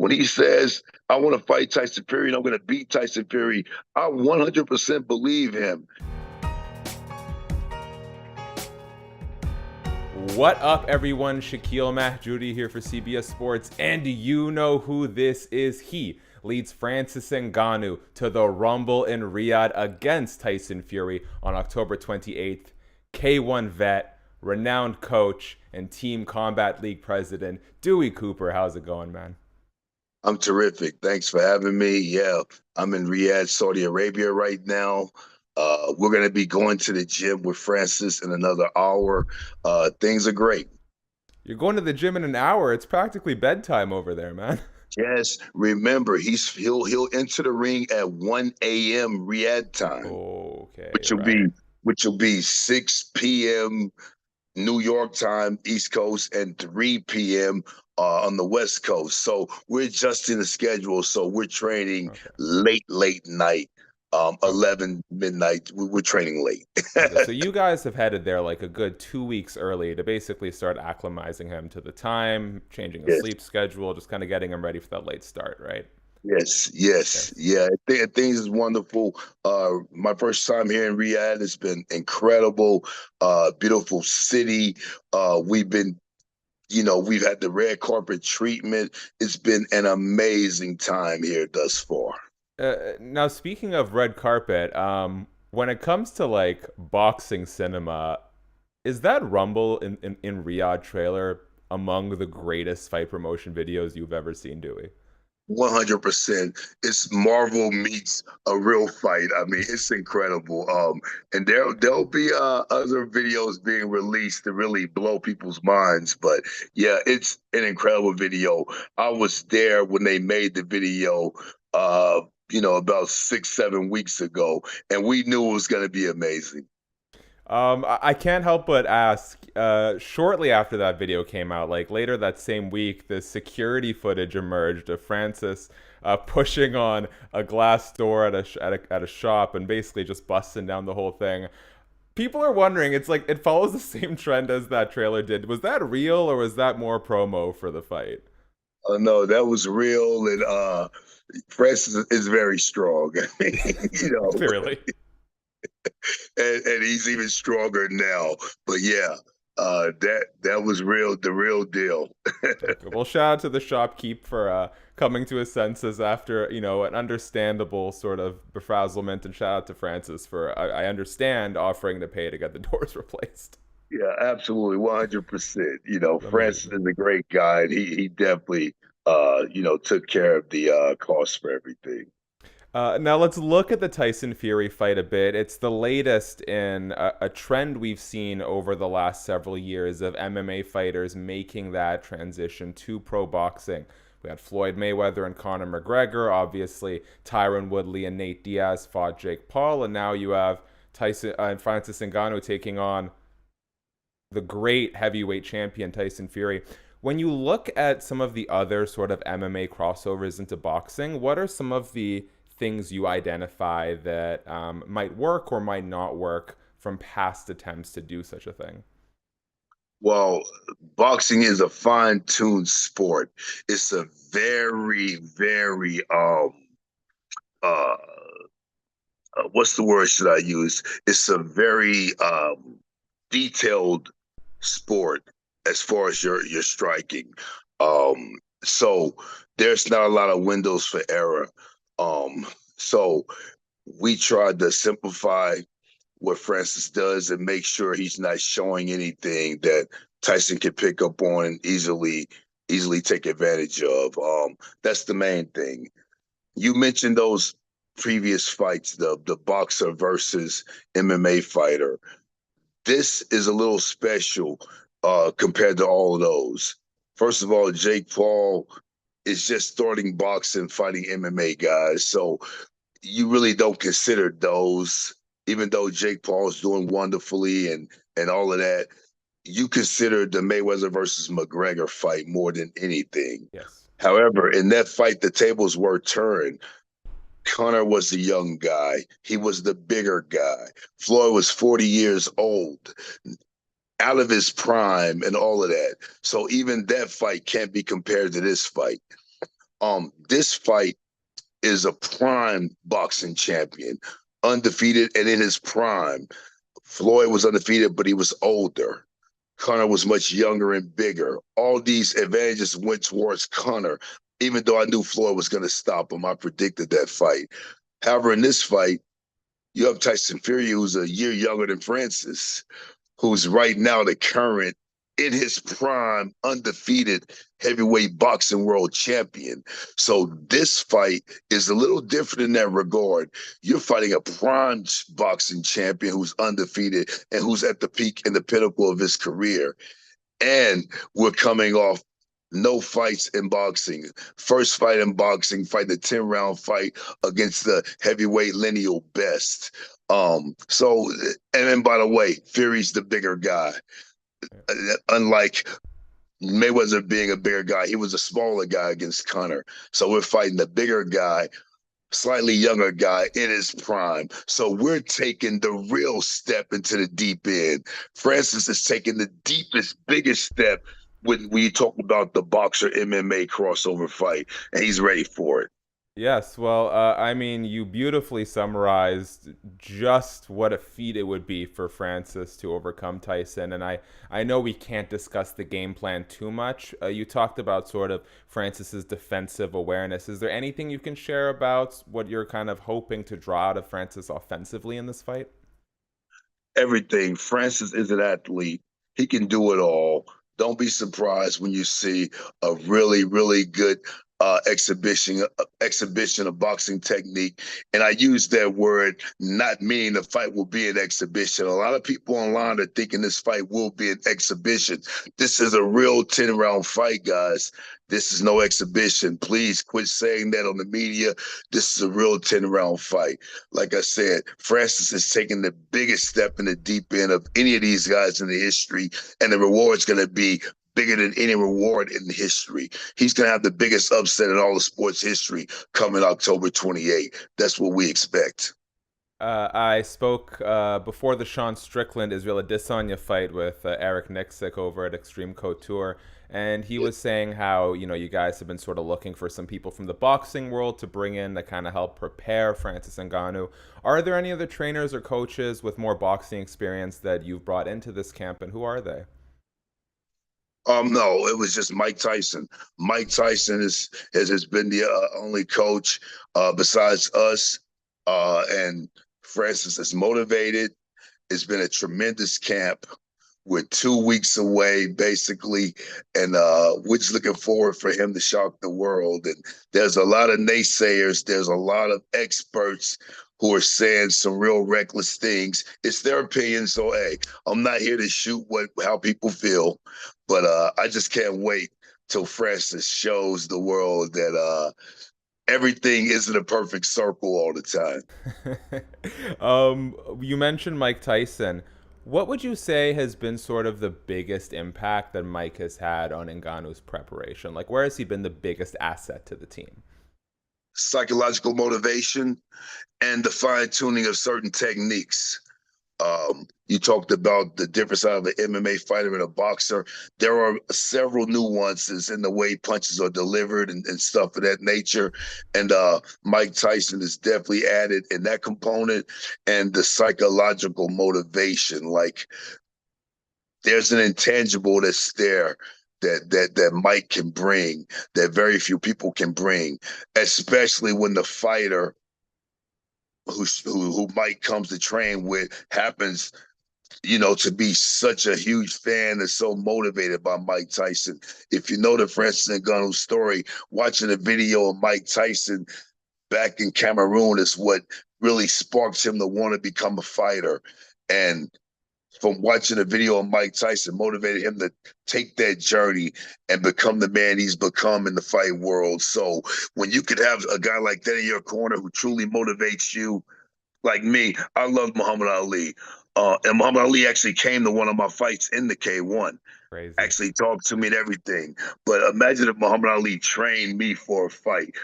when he says, I want to fight Tyson Fury and I'm going to beat Tyson Fury, I 100% believe him. What up, everyone? Shakiel Mahjouri here for CBS Sports, and do you know who this is? He leads Francis Ngannou to the Rumble in Riyadh against Tyson Fury on October 28th. K1 vet, renowned coach, and Team Combat League president, Dewey Cooper. How's it going, man? I'm terrific. Thanks for having me. Yeah, I'm in Riyadh, Saudi Arabia right now. We're going to be going to the gym with Francis in another hour. Things are great. You're going to the gym in an hour. It's practically bedtime over there, man. Yes, remember he'll enter the ring at 1 a.m. Riyadh time, Okay, which will be right. 6 p.m. New York time, East Coast, and 3 p.m. On the West Coast. So we're adjusting the schedule. So we're training Okay. late night, Okay. 11 midnight. We're training late. Okay, so you guys have headed there like a good 2 weeks early to basically start acclimatizing him to the time, changing his Yes, sleep schedule, just kind of getting him ready for that late start, right? yes. Yes. Yeah, things is wonderful. My first time here in Riyadh has been incredible. Beautiful city. We've had the red carpet treatment. It's been an amazing time here thus far. Now, speaking of red carpet, when it comes to like boxing cinema, is that Rumble in Riyadh trailer among the greatest fight promotion videos you've ever seen, Dewey? 100%. It's Marvel meets a real fight. I mean, it's incredible. And there'll be other videos being released to really blow people's minds. But yeah, it's an incredible video. I was there when they made the video. About 6, 7 weeks ago, and we knew it was going to be amazing. I can't help but ask. Shortly after that video came out, like later that same week, the security footage emerged of Francis pushing on a glass door at a shop and basically just busting down the whole thing. People are wondering. It's like it follows the same trend as that trailer did. Was that real or was that more promo for the fight? No, that was real, and Francis is very strong. I mean, Clearly. and he's even stronger now. But yeah, that was real, the real deal. Okay. Well, shout out to the shopkeep for coming to his senses after an understandable sort of befuddlement, and shout out to Francis for I understand offering to pay to get the doors replaced. Yeah, absolutely, 100%. Francis Amazing. is a great guy, and he definitely took care of the cost for everything. Now let's look at the Tyson Fury fight a bit. It's the latest in a trend we've seen over the last several years of MMA fighters making that transition to pro boxing. We had Floyd Mayweather and Conor McGregor. Obviously, Tyron Woodley and Nate Diaz fought Jake Paul, and now you have Tyson and Francis Ngannou taking on the great heavyweight champion Tyson Fury. When you look at some of the other sort of MMA crossovers into boxing, what are some of the things you identify that might work or might not work from past attempts to do such a thing? Well, boxing is a fine-tuned sport. It's a very, very uh what's the word should I use? It's a very detailed sport as far as your striking. So there's not a lot of windows for error. So we tried to simplify what Francis does and make sure he's not showing anything that Tyson can pick up on and easily take advantage of. That's the main thing. You mentioned those previous fights, the boxer versus MMA fighter. This is a little special compared to all of those. First of all, Jake Paul is just starting boxing, fighting MMA guys. So you really don't consider those, even though Jake Paul is doing wonderfully and all of that. You consider the Mayweather versus McGregor fight more than anything. Yes. However, in that fight, the tables were turned. Conor was the young guy. He was the bigger guy. Floyd was 40 years old, out of his prime and all of that. So even that fight can't be compared to this fight. This fight is a prime boxing champion, undefeated and in his prime. Floyd was undefeated, but he was older. Conor was much younger and bigger. All these advantages went towards Conor, even though I knew Floyd was going to stop him. I predicted that fight. However, in this fight, you have Tyson Fury, who's a year younger than Francis, who's right now the current, in his prime, undefeated heavyweight boxing world champion. So this fight is a little different in that regard. You're fighting a prime boxing champion who's undefeated and who's at the peak and the pinnacle of his career. And we're coming off no fights in boxing. First fight in boxing, fighting a 10-round fight against the heavyweight lineal best. So, and then by the way, Fury's the bigger guy. Unlike Mayweather being a bigger guy, he was a smaller guy against Conor. So we're fighting the bigger guy, slightly younger guy in his prime. So we're taking the real step into the deep end. Francis is taking the deepest, biggest step when you talk about the boxer MMA crossover fight, and he's ready for it. Yes, well, I mean, you beautifully summarized just what a feat it would be for Francis to overcome Tyson. And I know we can't discuss the game plan too much. You talked about sort of Francis's defensive awareness. Is there anything you can share about what you're kind of hoping to draw out of Francis offensively in this fight? Everything. Francis is an athlete. He can do it all. Don't be surprised when you see a really, really good exhibition of boxing technique. And I use that word not meaning the fight will be an exhibition. A lot of people online are thinking this fight will be an exhibition. This is a real 10-round fight, guys. This is no exhibition. Please quit saying that on the media. This is a real 10-round fight. Like I said, Francis is taking the biggest step in the deep end of any of these guys in the history, and the reward's going to be bigger than any reward in history. He's going to have the biggest upset in all of sports history coming October 28th. That's what we expect. I spoke before the Sean Strickland Israel Adesanya fight with Eric Nixick over at Extreme Couture, and he was saying how you guys have been sort of looking for some people from the boxing world to bring in to kind of help prepare Francis Ngannou. Are there any other trainers or coaches with more boxing experience that you've brought into this camp, and who are they? No, it was just Mike Tyson. Mike Tyson has been the only coach besides us, and Francis is motivated. It's been a tremendous camp. We're 2 weeks away, basically, and we're just looking forward for him to shock the world. And there's a lot of naysayers. There's a lot of experts who are saying some real reckless things. It's their opinion, so hey, I'm not here to shoot how people feel, but I just can't wait till Francis shows the world that everything isn't a perfect circle all the time. You mentioned Mike Tyson. What would you say has been sort of the biggest impact that Mike has had on Ngannou's preparation? Like, where has he been the biggest asset to the team? Psychological motivation and the fine tuning of certain techniques. You talked about the difference out of an MMA fighter and a boxer. There are several nuances in the way punches are delivered and stuff of that nature. And Mike Tyson is definitely added in that component and the psychological motivation. Like there's an intangible that's there that Mike can bring, that very few people can bring, especially when the fighter who Mike comes to train with happens, to be such a huge fan and so motivated by Mike Tyson. If you know the Francis Ngannou story, watching a video of Mike Tyson back in Cameroon is what really sparks him to want to become a fighter. And from watching a video of Mike Tyson motivated him to take that journey and become the man he's become in the fight world. So when you could have a guy like that in your corner who truly motivates you, like me, I love Muhammad Ali. And Muhammad Ali actually came to one of my fights in the K1, Crazy. actually talked to me and everything. But imagine if Muhammad Ali trained me for a fight.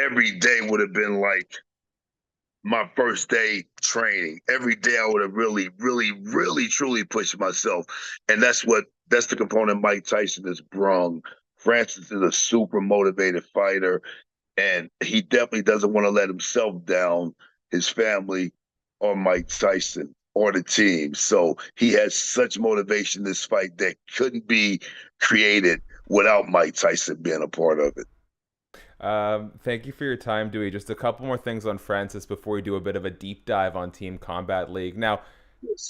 Every day would have been like my first day training. Every day I would have really, really, really, truly pushed myself. And that's the component Mike Tyson has brung Francis is a super motivated fighter, and he definitely doesn't want to let himself down, his family, or Mike Tyson or the team. So he has such motivation in this fight that couldn't be created without Mike Tyson being a part of it. Thank you for your time, Dewey. Just a couple more things on Francis before we do a bit of a deep dive on Team Combat League. Now,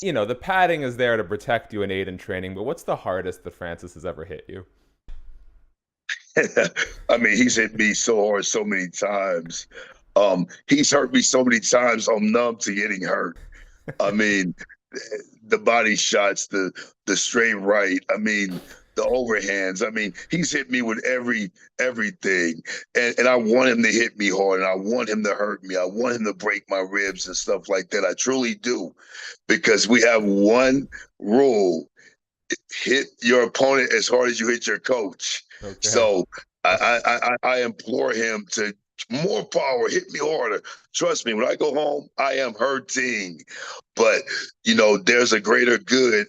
the padding is there to protect you and aid in training, but what's the hardest that Francis has ever hit you? I mean, he's hit me so hard so many times. He's hurt me so many times. I'm numb to getting hurt. I mean, the body shots, the straight right. I mean, the overhands. I mean, he's hit me with everything, and I want him to hit me hard, and I want him to hurt me. I want him to break my ribs and stuff like that. I truly do, because we have one rule: hit your opponent as hard as you hit your coach. Okay. So I implore him to more power, hit me harder. Trust me, when I go home, I am hurting. But there's a greater good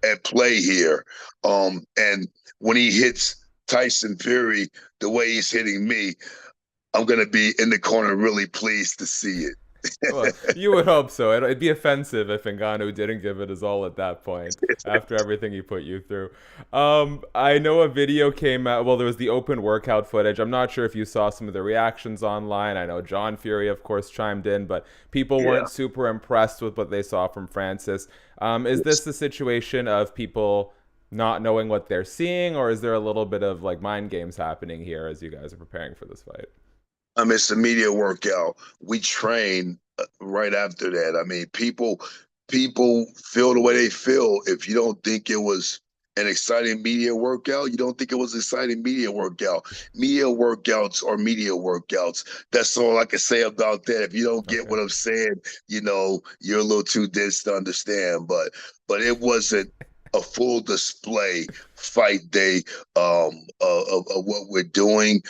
at play here. And when he hits Tyson Fury the way he's hitting me, I'm gonna be in the corner really pleased to see it. Well, you would hope so. It'd be offensive if Ngannou didn't give it his all at that point after everything he put you through. I know a video came out. Well, there was the open workout footage. I'm not sure if you saw some of the reactions online. I know John Fury, of course, chimed in, but people Yeah. weren't super impressed with what they saw from Francis. Is this the situation of people not knowing what they're seeing, or is there a little bit of like mind games happening here as you guys are preparing for this fight? It's a media workout. We train right after that. I mean, people feel the way they feel. If you don't think it was an exciting media workout, you don't think it was an exciting media workout. Media workouts are media workouts. That's all I can say about that. If you don't get Okay. what I'm saying, you're a little too dense to understand. But it wasn't a full display fight day of what we're doing.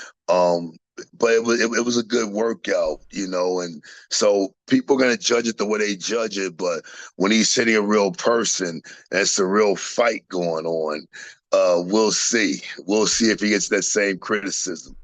But it was a good workout, and so people are gonna judge it the way they judge it. But when he's hitting a real person, and it's a real fight going on, we'll see. We'll see if he gets that same criticism.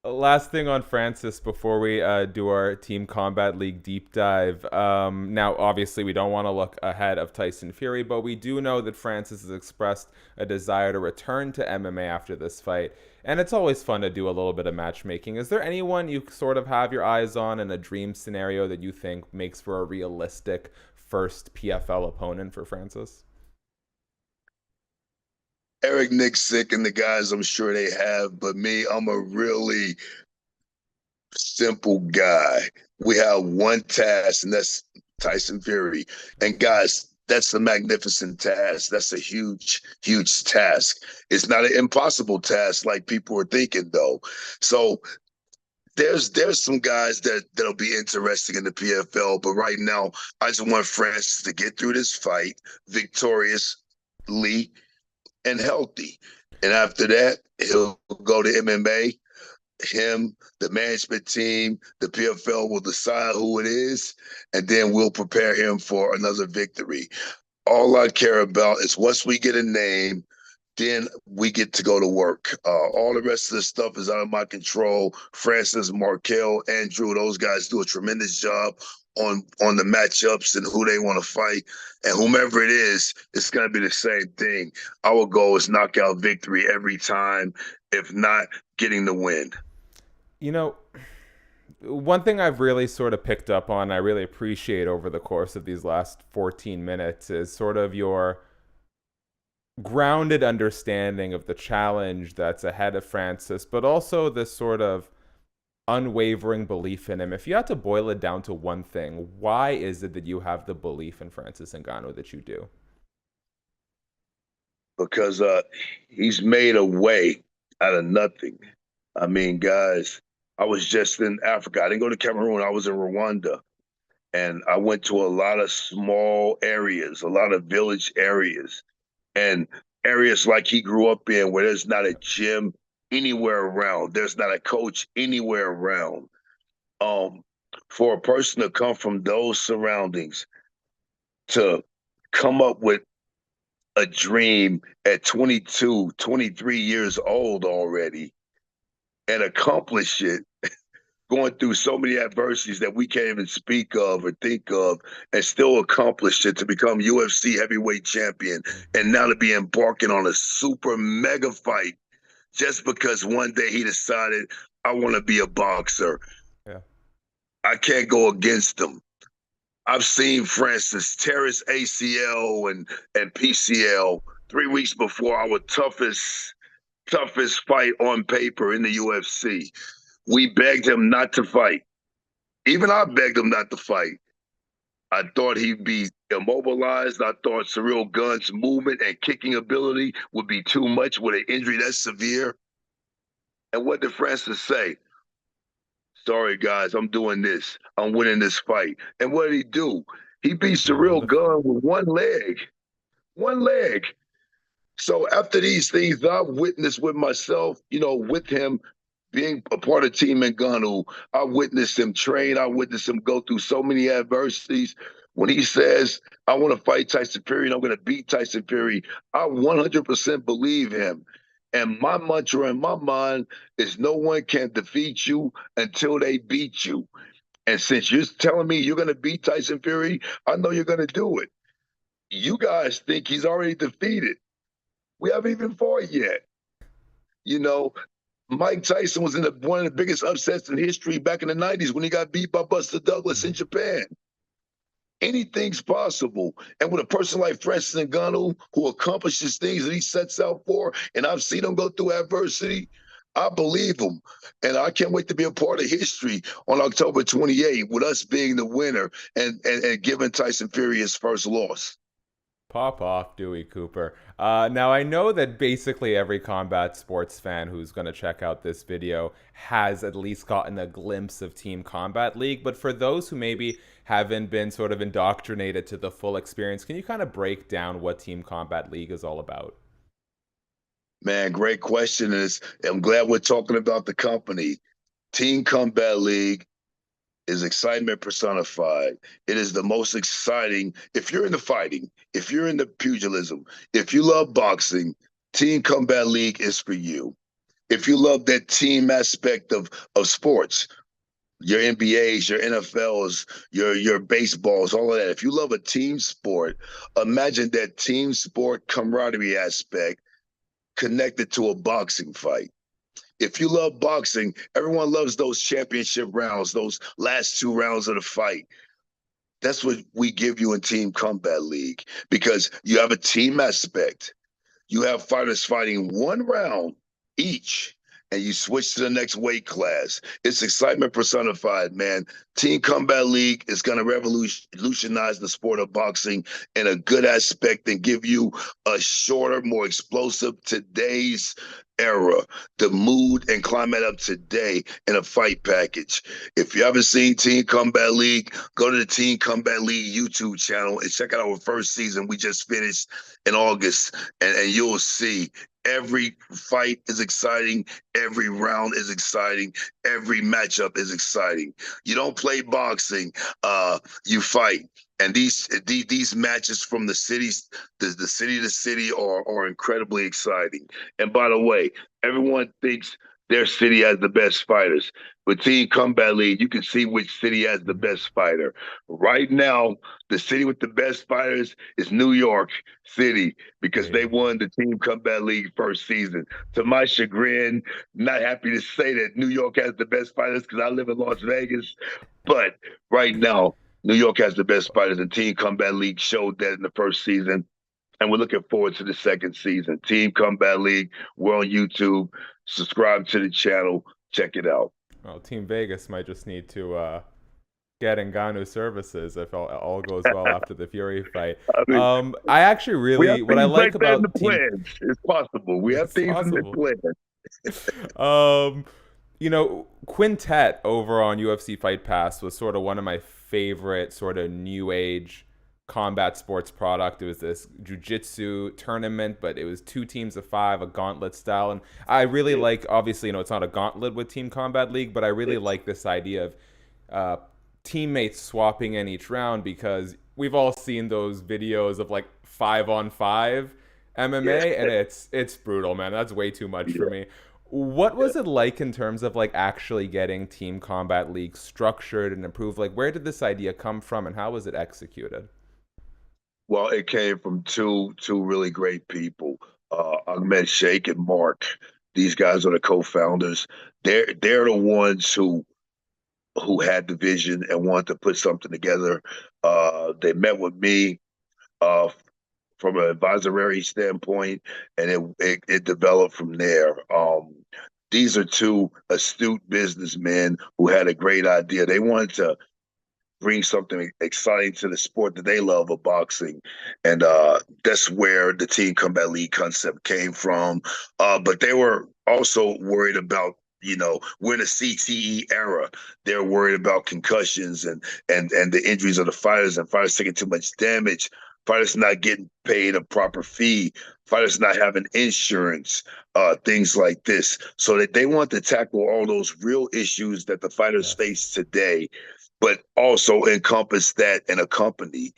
Last thing on Francis before we do our Team Combat League deep dive. Now, obviously, we don't want to look ahead of Tyson Fury, but we do know that Francis has expressed a desire to return to MMA after this fight. And it's always fun to do a little bit of matchmaking. Is there anyone you sort of have your eyes on in a dream scenario that you think makes for a realistic first PFL opponent for Francis? Eric Nixick and the guys, I'm sure they have, but me, I'm a really simple guy. We have one task, and that's Tyson Fury. And guys, that's a magnificent task. That's a huge, huge task. It's not an impossible task like people are thinking, though. So there's some guys that'll be interesting in the PFL, but right now I just want Francis to get through this fight victoriously and healthy. And after that, he'll go to MMA. Him, the management team, the PFL will decide who it is, and then we'll prepare him for another victory. All I care about is once we get a name, then we get to go to work. All the rest of the stuff is out of my control. Francis, Markel, Andrew, those guys do a tremendous job on the matchups and who they want to fight. And whomever it is, it's going to be the same thing. Our goal is knockout victory every time, if not getting the win. You know, one thing I've really sort of picked up on, I really appreciate over the course of these last 14 minutes, is sort of your grounded understanding of the challenge that's ahead of Francis, but also this sort of unwavering belief in him. If you had to boil it down to one thing, why is it that you have the belief in Francis Ngannou that you do? Because he's made a way out of nothing. I mean, guys, I was just in Africa. I didn't go to Cameroon. I was in Rwanda. And I went to a lot of small areas, a lot of village areas, and areas like he grew up in where there's not a gym anywhere around. There's not a coach anywhere around. Um, for a person to come from those surroundings to come up with a dream at 22, 23 years old already and accomplish it, going through so many adversities that we can't even speak of or think of, and still accomplish it to become UFC heavyweight champion, Mm-hmm. and now to be embarking on a super mega fight just because one day he decided, I want to be a boxer. Yeah. I can't go against him. I've seen Francis tear his ACL and PCL 3 weeks before our toughest fight on paper in the UFC. We begged him not to fight. Even I begged him not to fight. I thought he'd be immobilized. I thought Cyril Gunn's movement and kicking ability would be too much with an injury that's severe. And what did Francis say? Sorry, guys, I'm doing this. I'm winning this fight. And what did he do? He beat He won Cyril the. Gunn with one leg. One leg. So after these things that I've witnessed with myself, with him being a part of Team Ngannou, I witnessed him train. I witnessed him go through so many adversities. When he says, I want to fight Tyson Fury and I'm going to beat Tyson Fury, I 100% believe him. And my mantra in my mind is no one can defeat you until they beat you. And since you're telling me you're going to beat Tyson Fury, I know you're going to do it. You guys think he's already defeated. We haven't even fought yet. You know, Mike Tyson was in one of the biggest upsets in history back in the 90s when he got beat by Buster Douglas in Mhm. Japan. Anything's possible. And with a person like Francis Ngannou, who accomplishes things that he sets out for, and I've seen him go through adversity, I believe him. And I can't wait to be a part of history on October 28th with us being the winner and giving Tyson Fury his first loss. Pop off, Dewey Cooper. Now, I know that basically every combat sports fan who's going to check out this video has at least gotten a glimpse of Team Combat League, but for those who maybe haven't been sort of indoctrinated to the full experience, can you kind of break down what Team Combat League is all about? Man, great question. I'm glad we're talking about the company. Team Combat League is excitement personified. It is the most exciting. If you're into fighting, if you're into pugilism, if you love boxing, Team Combat League is for you. If you love that team aspect of sports, your NBAs, your NFLs, your baseballs, all of that. If you love a team sport, imagine that team sport camaraderie aspect connected to a boxing fight. If you love boxing, everyone loves those championship rounds, those last two rounds of the fight. That's what we give you in Team Combat League because you have a team aspect. You have fighters fighting one round each, and you switch to the next weight class. It's excitement personified, man. Team Combat League is going to revolutionize the sport of boxing in a good aspect and give you a shorter, more explosive today's era, the mood and climate of today in a fight package. If you haven't seen Team Combat League, go to the Team Combat League YouTube channel and check out our first season we just finished in August, and you'll see every fight is exciting, every round is exciting, every matchup is exciting. You don't play boxing, you fight. And these matches from the cities, the city to city are incredibly exciting. And by the way, everyone thinks their city has the best fighters. With Team Combat League, you can see which city has the Mhm. best fighter. Right now, the city with the best fighters is New York City because they Hey. won the Team Combat League first season. To my chagrin, not happy to say that New York has the best fighters because I live in Las Vegas. But right now, New York has the best fighters, and Team Combat League showed that in the first season. And we're looking forward to the second season. Team Combat League, we're on YouTube. Subscribe to the channel. Check it out. Well, Team Vegas might just need to get Ngannou services if all goes well after the Fury fight. I mean, I actually we have really, what I things like like that in the about Team, plans. It's possible. We have it's things in the possible. plans. um, Quintet over on UFC Fight Pass was sort of one of my favorite sort of new age combat sports product. It was this jiu-jitsu tournament, but it was two teams of five, a gauntlet style. And I really Yeah. like, obviously, it's not a gauntlet with Team Combat League, but I really like this idea of uh, teammates swapping in each round because we've all seen those videos of like 5 on 5 Yeah, MMA, and it's brutal, man. That's way too much for yeah, me. What yeah. was it like in terms of like actually getting Team Combat League structured and improved? Like, where did this idea come from, and how was it executed? Well, it came from two really great people, Ahmed Sheikh and Mark. These guys are the co-founders. They're the ones who had the vision and wanted to put something together. They met with me uh, from an advisory standpoint, and it developed from there. These are two astute businessmen who had a great idea. They wanted to bring something exciting to the sport that they love of boxing. And that's where the Team Combat League concept came from. But they were also worried about, we're in a CTE era. They're worried about concussions and the injuries of the fighters, and fighters taking too much damage, fighters not getting paid a proper fee, fighters not having insurance, things like this. So that they want to tackle all those real issues that the fighters Yes. face today, but also encompass that in a company.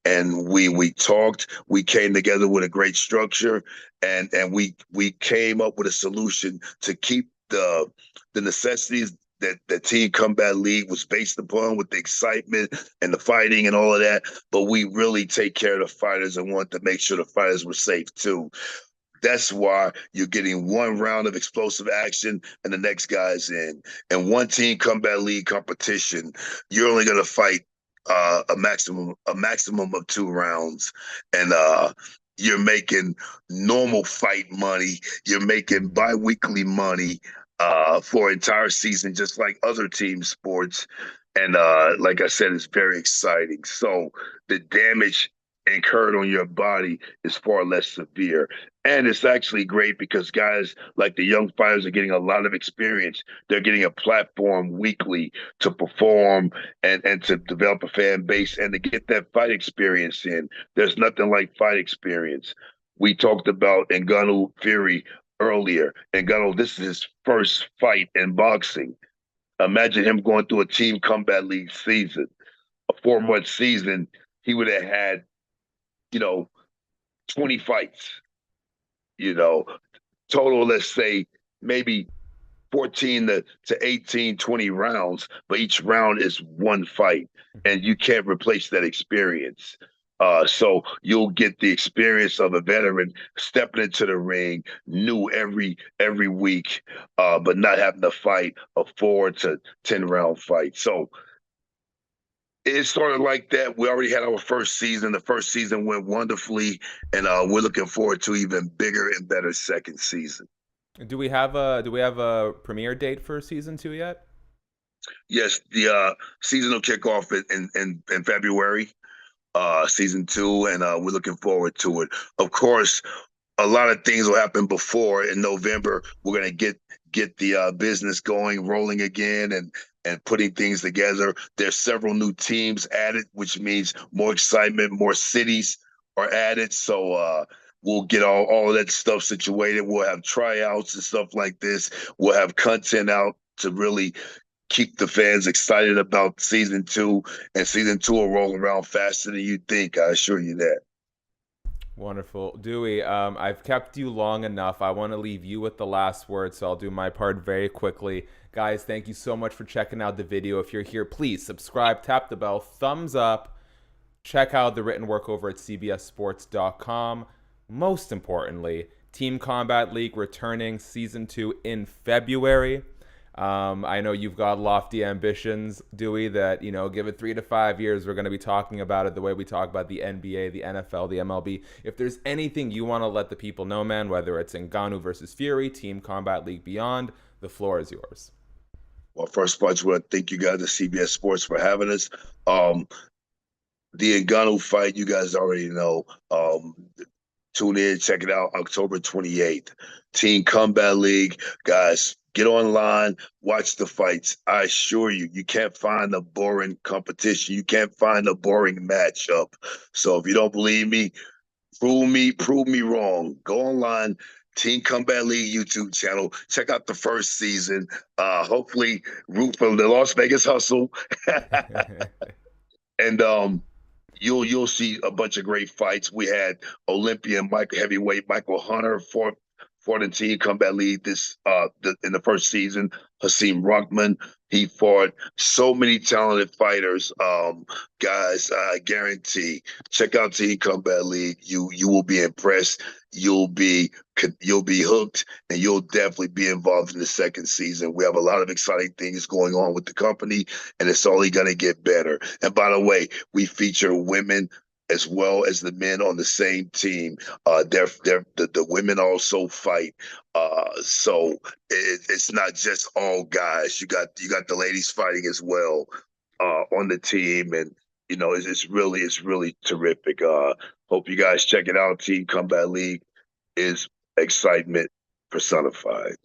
And we talked, we came together with a great structure, and we came up with a solution to keep the necessities that the Team Combat League was based upon, with the excitement and the fighting and all of that. But we really take care of the fighters and want to make sure the fighters were safe too. That's why you're getting one round of explosive action and the next guy's in. And one Team Combat League competition, you're only going to fight a maximum of 2 rounds, and you're making normal fight money. You're making biweekly money for entire season, just like other team sports. And like I said, it's very exciting. So the damage incurred on your body is far less severe. And it's actually great because guys like the young fighters are getting a lot of experience. They're getting a platform weekly to perform and to develop a fan base and to get that fight experience in. There's nothing like fight experience. We talked about Ngannou Fury earlier. Ngannou, this is his first fight in boxing. Imagine him going through a Team Combat League season, a 4 month season. He would have had, you know, 20 fights, you know, total, let's say maybe 14 to 18, 20 rounds, but each round is one fight, and you can't replace that experience. So you'll get the experience of a veteran stepping into the ring, new every week, but not having to fight a 4 to 10 round fight. So it started like that. We already had our first season. The first season went wonderfully, and we're looking forward to even bigger and better second season. Do we have a premiere date for season 2 yet? Yes, the season will kick off in February, season two, and we're looking forward to it. Of course, a lot of things will happen before. In November, we're gonna get the business going, rolling again, and putting things together. There's several new teams added, which means more excitement, more cities are added. So we'll get all of that stuff situated. We'll have tryouts and stuff like this. We'll have content out to really keep the fans excited about season two, and season two will roll around faster than you think. I assure you that. Wonderful. Dewey, I've kept you long enough. I want to leave you with the last word, so I'll do my part very quickly. Guys, thank you so much for checking out the video. If you're here, please subscribe, tap the bell, thumbs up, check out the written work over at cbssports.com. Most importantly, Team Combat League returning season 2 in February. I know you've got lofty ambitions, Dewey, that, give it 3 to 5 years, we're going to be talking about it the way we talk about the NBA, the NFL, the MLB. If there's anything you want to let the people know, man, whether it's Ngannou versus Fury, Team Combat League Beyond, the floor is yours. Well, first of all, I just want to thank you guys at CBS Sports for having us. Um, the Ngannou fight, you guys already know. Tune in, check it out, October 28th. Team Combat League, guys, get online, watch the fights. I assure you, you can't find a boring competition. You can't find a boring matchup. So if you don't believe me, prove me wrong. Go online, Team Combat League YouTube channel. Check out the first season. Hopefully root for the Las Vegas Hustle. And You'll see a bunch of great fights. We had Olympian heavyweight Michael Hunter fought in Team Combat League in the first season. Hasim Ruckman, he fought so many talented fighters. Guys, I guarantee, check out Team Combat League. You will be impressed. You'll be you'll be hooked, and you'll definitely be involved in the second season. We have a lot of exciting things going on with the company, and it's only going to get better. And by the way, we feature women as well as the men on the same team. The women also fight. So it's not just all guys. You got the ladies fighting as well on the team, and it's really terrific. Hope you guys check it out. Team Combat League is excitement personified.